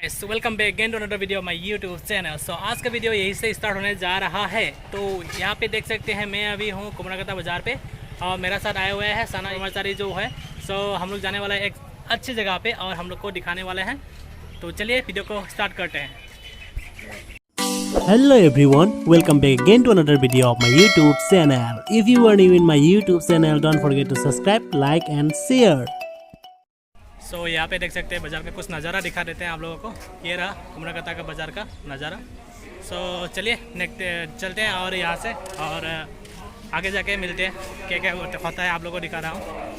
Welcome back again to another video my YouTube channel. So आज का video यहीं से स्टार्ट होने जा रहा है। तो यहाँ पे देख सकते हैं मैं अभी हूँ कुमरागता बाज़ार पे और मेरा साथ आए हुए हैं सना कर्मचारी जो है। सो हम लोग जाने वाला है एक अच्छी जगह पे और हम लोग को दिखाने वाले हैं। तो चलिए वीडियो को स्टार्ट करते हैं। Hello everyone, welcome back again to another video of my YouTube channel. If you are new in my YouTube channel, don't forget to subscribe, like and share. सो यहाँ पे देख सकते हैं बाज़ार का कुछ नज़ारा दिखा देते हैं आप लोगों को। ये रहा कुमरागता का बाज़ार का नज़ारा। सो चलिए चलते हैं और यहाँ से और आगे जाके मिलते हैं क्या क्या होता है, आप लोगों को दिखा रहा हूँ।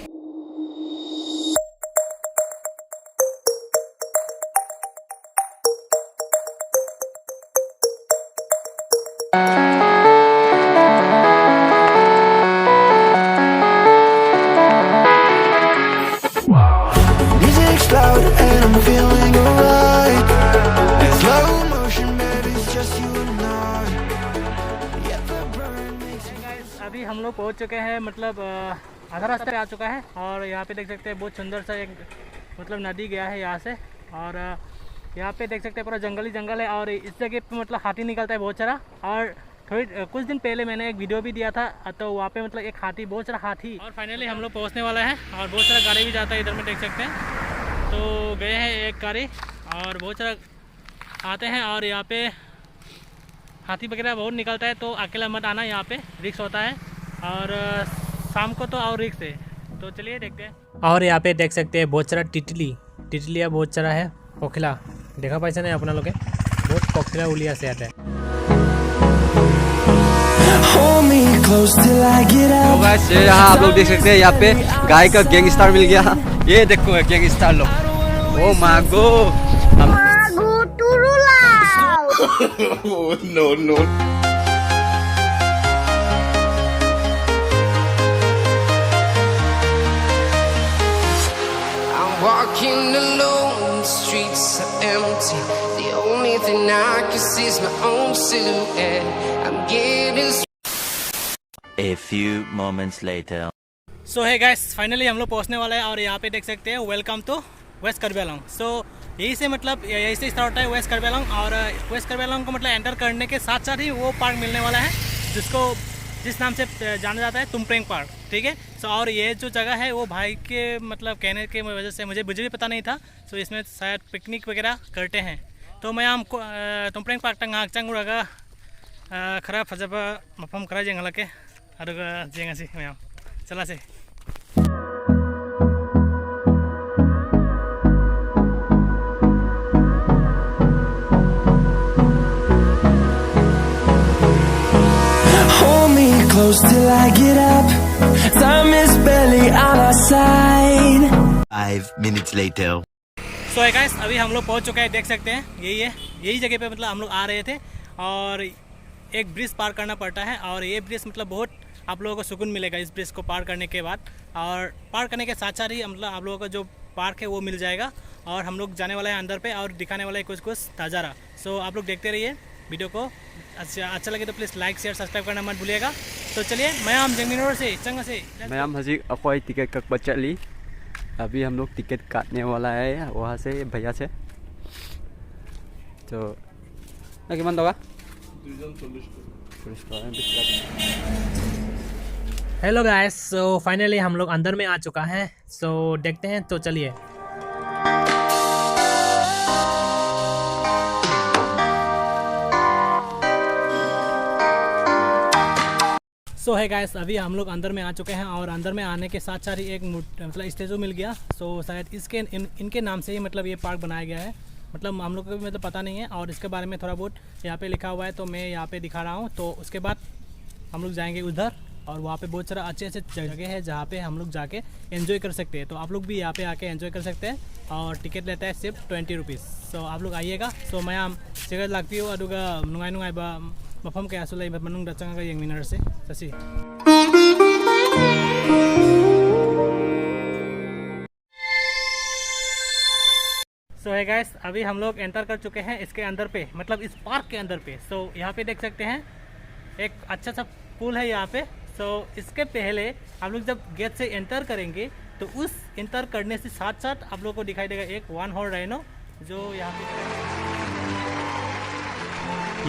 Loud and I'm feeling alright. In slow motion, baby, it's just you and I. Yeah, the burn makes me. Guys अभी हम लोग पहुंच चुके हैं, मतलब आधा रास्ते पे आ चुका है और यहाँ पे देख सकते हैं बहुत सुंदर सा एक मतलब नदी गया है यहाँ से। और यहाँ पे देख सकते हैं पूरा जंगल ही जंगल है और इस जगह पे मतलब हाथी निकलता है बहुत सारा। और कुछ दिन पहले मैंने एक वीडियो भी दिया था तो वहाँ पे मतलब एक हाथी, बहुत सारा हाथी। और फाइनली हम लोग पहुँचने वाले हैं और बहुत सारा गाड़ी भी जाता है इधर में देख सकते हैं। तो गए हैं एक गाड़ी और बहुत सारा आते हैं और यहाँ पे हाथी वगैरह बहुत निकलता है, तो अकेला मत आना, यहाँ पे रिक्स होता है और शाम को तो और रिक्स है। तो चलिए देखते हैं। और यहाँ पे देख सकते हैं बहुत सारा तितलियाँ बहुत सारा है। कोकिला देखा पाइसे नहीं अपना लोग बहुत कोकिला उलिया से आता है। Hold me close till I get out. तो गाइस यहाँ आप लोग देख सकते हैं, यहाँ पे गाय का गैंगस्टर मिल गया। ये देखो गैंगस्टर लोग। ओ मागो Oh no. I'm walking alone, the streets are empty. The only thing I can see is my own silhouette. I'm getting A few moments later. सो है गाइस फाइनली हम लोग पहुंचने वाले हैं और यहाँ पे देख सकते हैं welcome to west Karbi Anglong. So यही से मतलब यही से स्टार्ट होता है वेस्ट कार्बी आंगलोंग और वेस्ट कार्बी आंगलोंग को मतलब एंटर करने के साथ साथ ही वो पार्क मिलने वाला है जिस नाम से जाना जाता है तुमप्रेंग पार्क, ठीक है। सो और ये जो जगह है वो भाई के मतलब कहने के वजह से मुझे भी पता नहीं था। सो इसमें शायद पिकनिक वगैरह करते हैं। तो मैं हम तुमप्रेंग पार्क तक चंगूरगा खरा फजब मफम खरा जेंगलके जेंगासी मैं चला से। Hold me close till I get up. Time is barely on our side. 5 minutes later. सो है गाइस अभी हम लोग पहुंच चुके हैं, देख सकते हैं यही जगह पे मतलब हम लोग आ रहे थे और एक ब्रिज पार करना पड़ता है और ये ब्रिज मतलब बहुत आप लोगों को सुकून मिलेगा इस ब्रिज को पार करने के बाद। और पार करने के साथ साथ ही मतलब आप लोगों को जो पार्क है वो मिल जाएगा और हम लोग जाने वाले हैं अंदर पे और दिखाने वाले हैं कुछ नज़ारा। सो आप लोग देखते रहिए वीडियो को। अच्छा लगे तो प्लीज़ लाइक शेयर सब्सक्राइब करना मत भूलिएगा। तो चलिए मैं हम जंगमिनोर से चंगा से मैं हजी अकोई टिकट कक बचली। अभी हम लोग टिकट काटने वाला है वहाँ से भैया से। तो कि मन होगा हेलो गाइस। सो फाइनली हम लोग अंदर में आ चुका है। सो देखते हैं, तो चलिए। सो है गाइस अभी हम लोग अंदर में आ चुके हैं और अंदर में आने के साथ साथ ही एक मतलब स्टेचू मिल गया। सो शायद इनके नाम से ही मतलब ये पार्क बनाया गया है। मतलब हम लोग को भी मतलब पता नहीं है और इसके बारे में थोड़ा बहुत यहाँ पे लिखा हुआ है तो मैं यहाँ पे दिखा रहा हूँ। तो उसके बाद हम लोग जाएंगे उधर और वहाँ पे बहुत सारा अच्छे जगह है जहाँ पे हम लोग जाके एंजॉय कर सकते हैं। तो आप लोग भी यहाँ पे आके एंजॉय कर सकते हैं और टिकट लेता है सिर्फ 20 रुपीज़। सो आप लोग आइएगा। सो मैं सिगर लगती हूँ अदुगा नुंगाई मफम के आसुलाई मनुंग चंगा यंगमिनर से ससी। सो है गाइस अभी हम लोग एंटर कर चुके हैं इसके अंदर पे, मतलब इस पार्क के अंदर पे। सो यहाँ पे देख सकते हैं एक अच्छा सा पूल है यहाँ पे। सो इसके पहले आप लोग जब गेट से एंटर करेंगे तो उस एंटर करने से साथ साथ आप लोगों को दिखाई देगा एक 1 हॉर्न राइनो जो यहाँ पे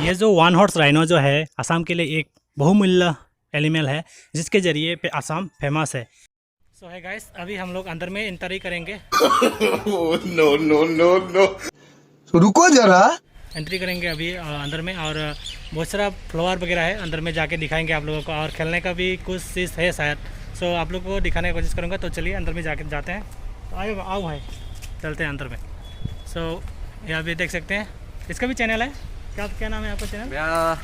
ये जो वन हॉर्स राइनो जो है असम के लिए एक बहुमूल्य एनिमल है जिसके ज़रिए पे असम फेमस है। सो है गाइस, अभी हम लोग अंदर में एंट्री करेंगे। नो रुको जरा। एंट्री करेंगे अभी अंदर में, और बहुत सारा फ्लावर वगैरह है अंदर में, जाके दिखाएंगे आप लोगों को, और खेलने का भी कुछ चीज़ है शायद। सो आप लोग को दिखाने की कोशिश करूँगा। तो चलिए अंदर में जाते हैं। तो आओ भाई, चलते हैं अंदर में। सो यहाँ पे देख सकते हैं, इसका भी चैनल है। क्या नाम है आपका चैनल? मेरा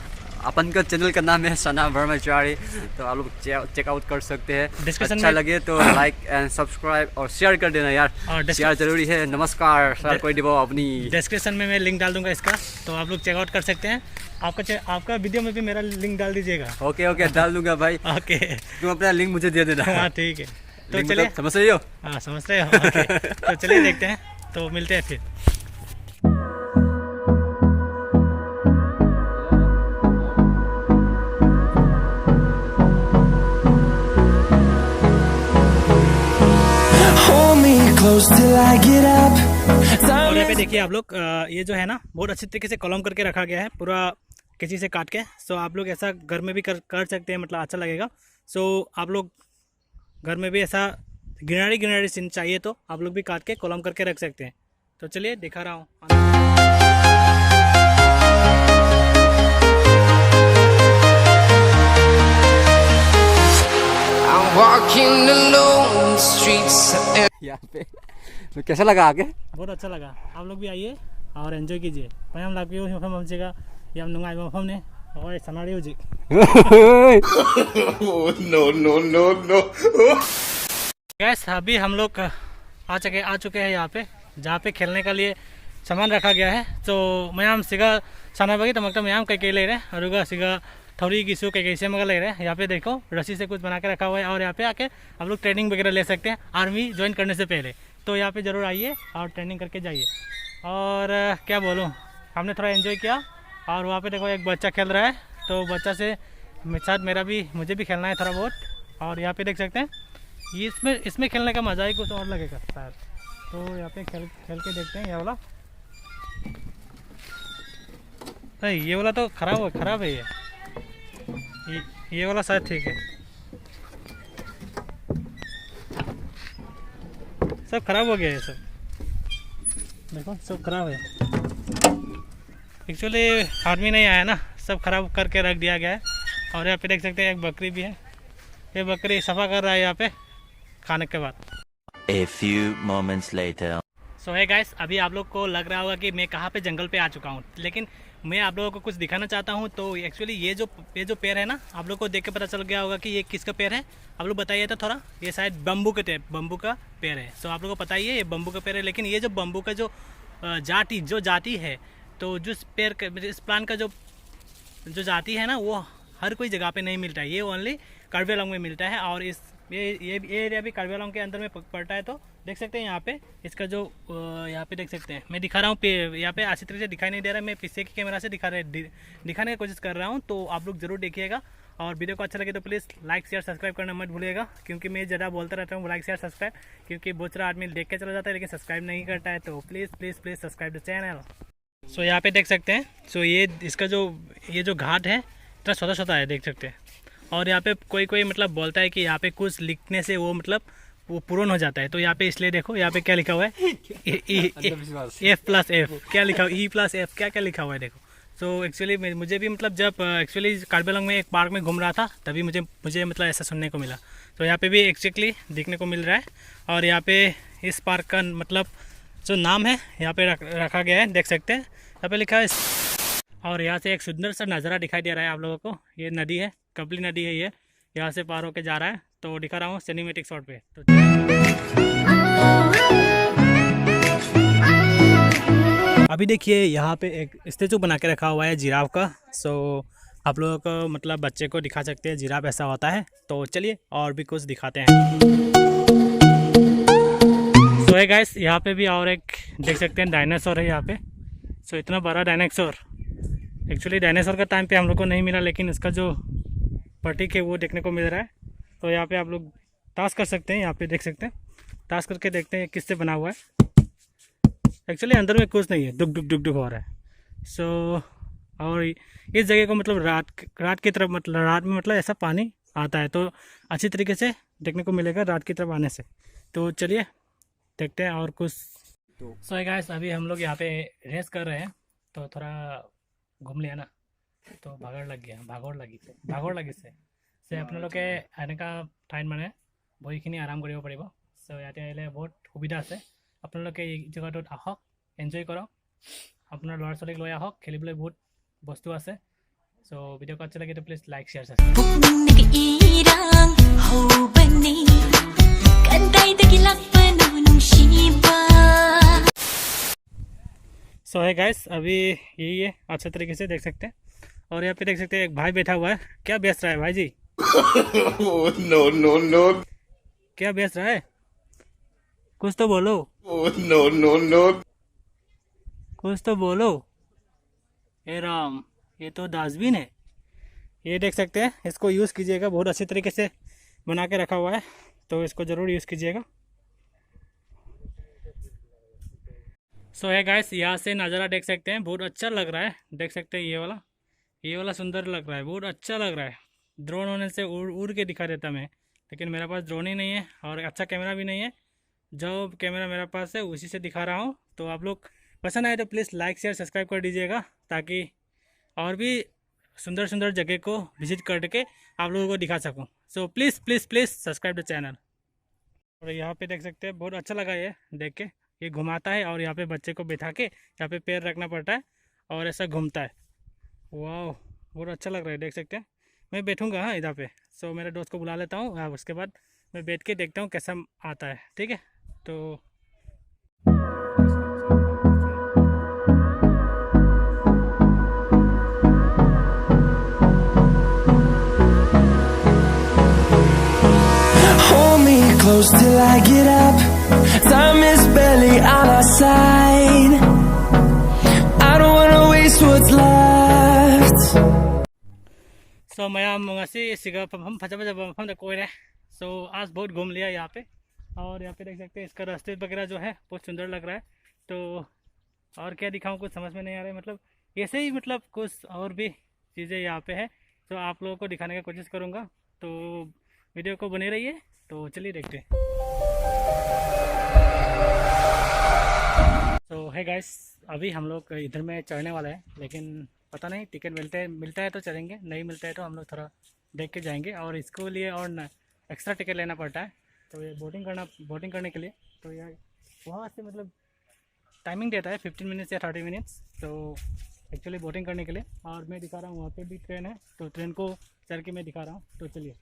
अपन का चैनल का नाम है सना ब्रह्मचारी, तो आप लोग चेकआउट कर सकते हैं। डिस्क्रिप्शन अच्छा में लगे तो लाइक एंड सब्सक्राइब और शेयर कर देना यार, और शेयर जरूरी है। नमस्कार सर, कोई दिवो अपनी डिस्क्रिप्शन में मैं लिंक डाल दूंगा इसका, तो आप लोग चेकआउट कर सकते हैं। आपका वीडियो में भी मेरा लिंक डाल दीजिएगा। ओके डाल दूंगा भाई। ओके, तुम अपना लिंक मुझे दे देना। हाँ ठीक है। तो लिंक चलिए, मतलब समझ रही हो? हाँ समझ रहे हो। ओके, तो चलिए देखते हैं, तो मिलते हैं फिर। Hold me close till I get up. और यहाँ पे देखिए आप लोग, ये जो है ना बहुत अच्छी तरीके से कॉलम करके रखा गया है, पूरा किसी से काट के। सो आप लोग ऐसा घर में भी कर सकते हैं, मतलब अच्छा लगेगा। सो आप लोग घर में भी ऐसा ग्रीनरी सीन चाहिए तो आप लोग भी काट के कॉलम करके रख सकते हैं। तो चलिए दिखा रहा हूँ। I'm walking alone, the streets are empty. यहाँ पे तो कैसा लगा आगे? बहुत अच्छा लगा। आप लोग भी आइए और एंजॉय कीजिए। मैम लागे मफम हमसेगा याम नुंगाई मफम ने और सनाड़ी हो जी। नो गैस, अभी हम लोग आ चुके हैं यहाँ पे, जहाँ पे खेलने के लिए सामान रखा गया है। तो मैम सिगा साना बगी तो मतलब मैम कई ले रहे और सिगा थोड़ी किसू कई कैसे मगर ले रहे हैं। यहाँ पे देखो रस्सी से कुछ बना के रखा हुआ है, और यहाँ पे आके आप लोग ट्रेनिंग वगैरह ले सकते हैं आर्मी ज्वाइन करने से पहले। तो यहाँ पे ज़रूर आइए और ट्रेनिंग करके जाइए। और क्या बोलूँ, हमने थोड़ा एंजॉय किया। और वहाँ पे देखो एक बच्चा खेल रहा है, तो बच्चा से साथ मुझे भी खेलना है थोड़ा बहुत। और यहाँ पे देख सकते हैं, ये इसमें खेलने का मज़ा ही कुछ और लगेगा शायद। तो यहाँ पे खेल के देखते हैं। ये वाला नहीं, ये वाला तो ख़राब है। ये वाला शायद ठीक है। सब खराब हो गया है, सब देखो सब खराब है। एक्चुअली आदमी नहीं आया ना, सब खराब करके रख दिया गया है। और यहाँ पे देख सकते हैं एक बकरी भी है। ये बकरी सफ़ा कर रहा है यहाँ पे खाने के बाद। A few moments later. सो है गाइस, अभी आप लोग को लग रहा होगा कि मैं कहाँ पे जंगल पे आ चुका हूँ, लेकिन मैं आप लोगों को कुछ दिखाना चाहता हूँ। तो एक्चुअली ये जो पेड़ है ना, आप लोग को देख के पता चल गया होगा कि ये किसका पेड़ है। आप लोग बताइए तो थोड़ा, ये शायद बम्बू का पेड़ है। सो आप लोग को पता ही है ये बम्बू का पेड़ है। लेकिन ये जो बम्बू का जो जाति है, तो जो पेड़ इस प्लांट का जो जाति है ना, वो हर कोई जगह पे नहीं मिलता है। ये ओनली कार्बी आंगलोंग में मिलता है। और ये एरिया भी कार्बी आंगलोंग के अंदर में पड़ता है। तो देख सकते हैं यहाँ पे इसका जो यहाँ पे देख सकते हैं, मैं दिखा रहा हूँ यहाँ पे अच्छी तरह से दिखाई नहीं दे रहा है। मैं पीछे की कैमरा से दिखाने की कोशिश कर रहा हूँ। तो आप लोग ज़रूर देखिएगा। और वीडियो को अच्छा लगे तो प्लीज़ लाइक शेयर सब्सक्राइब करना मत भूलिएगा, क्योंकि मैं ज़्यादा बोलता रहता हूँ लाइक शेयर सब्सक्राइब, क्योंकि बहुत सारा आदमी देख के चला जाता है लेकिन सब्सक्राइब नहीं करता है। तो प्लीज़ सब्सक्राइब द चैनल। सो यहाँ पे देख सकते हैं, सो ये इसका ये जो घाट है इतना छोटा है, देख सकते हैं। और यहाँ पे कोई मतलब बोलता है कि यहाँ पे कुछ लिखने से वो मतलब वो पूर्ण हो जाता है। तो यहाँ पे इसलिए देखो यहाँ पे क्या लिखा हुआ है, F+F क्या लिखा हुआ, E+F क्या लिखा हुआ है देखो। सो एक्चुअली मुझे भी मतलब जब एक्चुअली कार्बी आंगलोंग में एक पार्क में घूम रहा था, तभी मुझे मतलब ऐसा सुनने को मिला। तो यहाँ पे भी एक्जैक्टली देखने को मिल रहा है। और यहाँ पे इस पार्क का मतलब जो नाम है यहाँ पे रखा गया है, देख सकते हैं यहाँ पे लिखा है। और यहाँ से एक सुंदर सा नज़ारा दिखाई दे रहा है आप लोगों को। ये नदी है, कबली नदी है, ये यहाँ से पार होके जा रहा है। तो दिखा रहा हूँ सिनेमेटिक शॉट पे। तो अभी देखिए यहाँ पे एक स्टेचू बना के रखा हुआ है जिराफ का। सो आप लोगों को मतलब बच्चे को दिखा सकते हैं जिराफ ऐसा होता है। तो चलिए और भी कुछ दिखाते हैं। सो है गाइस, यहाँ पे भी और एक देख सकते हैं डायनासोर है यहाँ पे। सो इतना बड़ा डायनासोर, एक्चुअली डायनासोर का टाइम पे हम लोग को नहीं मिला, लेकिन इसका जो प्रतीक है वो देखने को मिल रहा है। तो यहाँ पे आप लोग ताश कर सकते हैं, यहाँ पे देख सकते हैं, ताश करके देखते हैं किससे बना हुआ है। एक्चुअली अंदर में कुछ नहीं है, डुक डुक डुक डुक हो रहा है। सो और इस जगह को मतलब रात की तरफ, मतलब रात में मतलब ऐसा पानी आता है, तो अच्छी तरीके से देखने को मिलेगा रात की तरफ आने से। तो चलिए देखते हैं और कुछ। सो गाइस अभी हम लोग यहाँ पे रेस्ट कर रहे हैं, तो थोड़ा घूम लिया ना, तो भागड़ लगी से अपने लोग आने का टाइम माने बहीखिनि आराम करिब पारिब। सो याते आइले बहुत सुविधा আছে, আপোনালোকে এই জেগাটোত আহক, এনজয় কৰক, আপোনাৰ ল'ৰা ছোৱালীক লৈ আহক, খেলিবলৈ বহুত বস্তু আছে। সো ভিডিঅ' अच्छा लगे तो प्लीज़ लाइक शेयर सब्सक्राइब। सो है गाइस अभी यही है, अच्छे तरीके से देख सकते हैं। और यहाँ पे देख सकते हैं एक भाई बैठा हुआ है। क्या बेच रहा है भाई जी? no, no, no. क्या बेच रहा है? कुछ तो बोलो। No, no, no. कुछ तो बोलो। हे राम, ये तो डस्टबिन है। ये देख सकते हैं, इसको यूज़ कीजिएगा, बहुत अच्छे तरीके से बना के रखा हुआ है, तो इसको ज़रूर यूज़ कीजिएगा। सो है गाइस, यहाँ से नज़ारा देख सकते हैं, बहुत अच्छा लग रहा है। देख सकते हैं ये वाला सुंदर लग रहा है, बहुत अच्छा लग रहा है। ड्रोन होने से उड़ के दिखा देता मैं, लेकिन मेरे पास ड्रोन ही नहीं है और अच्छा कैमरा भी नहीं है। जो कैमरा मेरे पास है उसी से दिखा रहा हूँ। तो आप लोग पसंद आए तो प्लीज़ लाइक शेयर सब्सक्राइब कर दीजिएगा, ताकि और भी सुंदर सुंदर जगह को विजिट करके आप लोगों को दिखा सकूँ। So please please please subscribe the channel. और यहाँ पे देख सकते हैं, बहुत अच्छा लगा ये देख के। ये घुमाता है और यहाँ पे बच्चे को बैठा के यहाँ पे पैर रखना पड़ता है और ऐसा घूमता है। वाह, बहुत अच्छा लग रहा है, देख सकते हैं। मैं बैठूंगा हाँ इधर पे। सो मेरे दोस्त को बुला लेता हूँ, उसके बाद मैं बैठ के देखता हूँ कैसा आता है, ठीक है। तो Hold me close till I get up. Time is barely on our side. I don't wanna waste what's left. सो मैं मंगासी सिगा फजा कोई रहे। सो आज बहुत घूम लिया यहाँ पे, और यहाँ पे देख सकते हैं इसका रास्ते वगैरह जो है बहुत सुंदर लग रहा है। तो और क्या दिखाऊँ, कुछ समझ में नहीं आ रहा है, मतलब ऐसे ही मतलब कुछ और भी चीज़ें यहाँ पे है, तो आप लोगों को दिखाने की कोशिश करूँगा। तो वीडियो को बने रहिए। तो चलिए देखते हैं। तो है गाइस, अभी हम लोग इधर में चढ़ने वाला है, लेकिन पता नहीं टिकट मिलता है तो चलेंगे, नहीं मिलता है तो हम लोग थोड़ा देख के जाएंगे। और इसको लिए और एक्स्ट्रा टिकट लेना पड़ता है, तो ये बोटिंग करने के लिए। तो यार वहाँ से मतलब टाइमिंग देता है 15 मिनट्स या 30 मिनट्स, तो एक्चुअली बोटिंग करने के लिए। और मैं दिखा रहा हूँ वहाँ पे भी ट्रेन है, तो ट्रेन को चढ़ के मैं दिखा रहा हूँ। तो चलिए।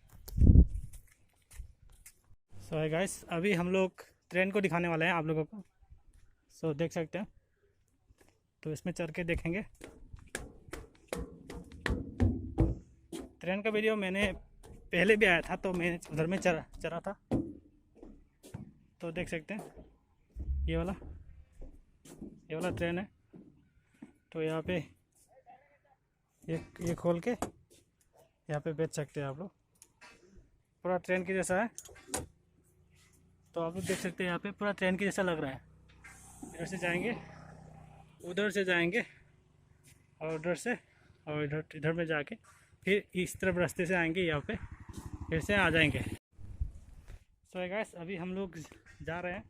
सो है गाइस, अभी हम लोग ट्रेन को दिखाने वाले हैं आप लोगों को। सो देख सकते हैं, तो इसमें चढ़ के देखेंगे। ट्रेन का वीडियो मैंने पहले भी आया था, तो मैं उधर में चढ़ा था। तो देख सकते हैं ये वाला ट्रेन है। तो यहाँ पे ये खोल के यहाँ पे बैठ सकते हैं आप लोग, पूरा ट्रेन के जैसा है। तो आप लोग देख सकते हैं यहाँ पे पूरा ट्रेन के जैसा लग रहा है। इधर से जाएंगे, उधर से जाएंगे, और उधर से, और इधर में जाके फिर इस तरफ रास्ते से आएंगे, यहाँ पे फिर से आ जाएंगे। सो गाइस, अभी हम लोग जा रहे हैं।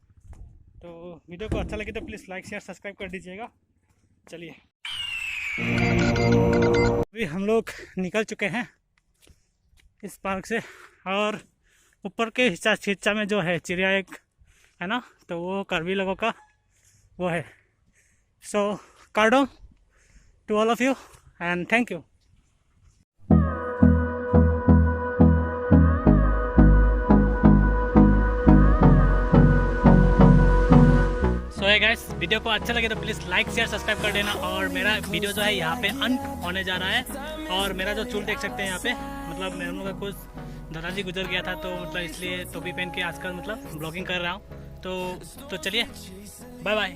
तो वीडियो को अच्छा लगे तो प्लीज़ लाइक शेयर सब्सक्राइब कर दीजिएगा। चलिए, अभी हम लोग निकल चुके हैं इस पार्क से, और ऊपर के हिस्सा में जो है चिड़िया एक है ना, तो वो कार्बी लोगों का वो है। सो कार्डो to all of you and thank you. तो गाइस, वीडियो को अच्छा लगे तो प्लीज़ लाइक शेयर सब्सक्राइब कर देना। और मेरा वीडियो जो है यहाँ पे अंत होने जा रहा है। और मेरा जो चूल देख सकते हैं यहाँ पे, मतलब मेरे का कुछ दादाजी गुजर गया था, तो मतलब इसलिए टोपी पहन के आजकल मतलब ब्लॉगिंग कर रहा हूँ। तो चलिए, बाय बाय।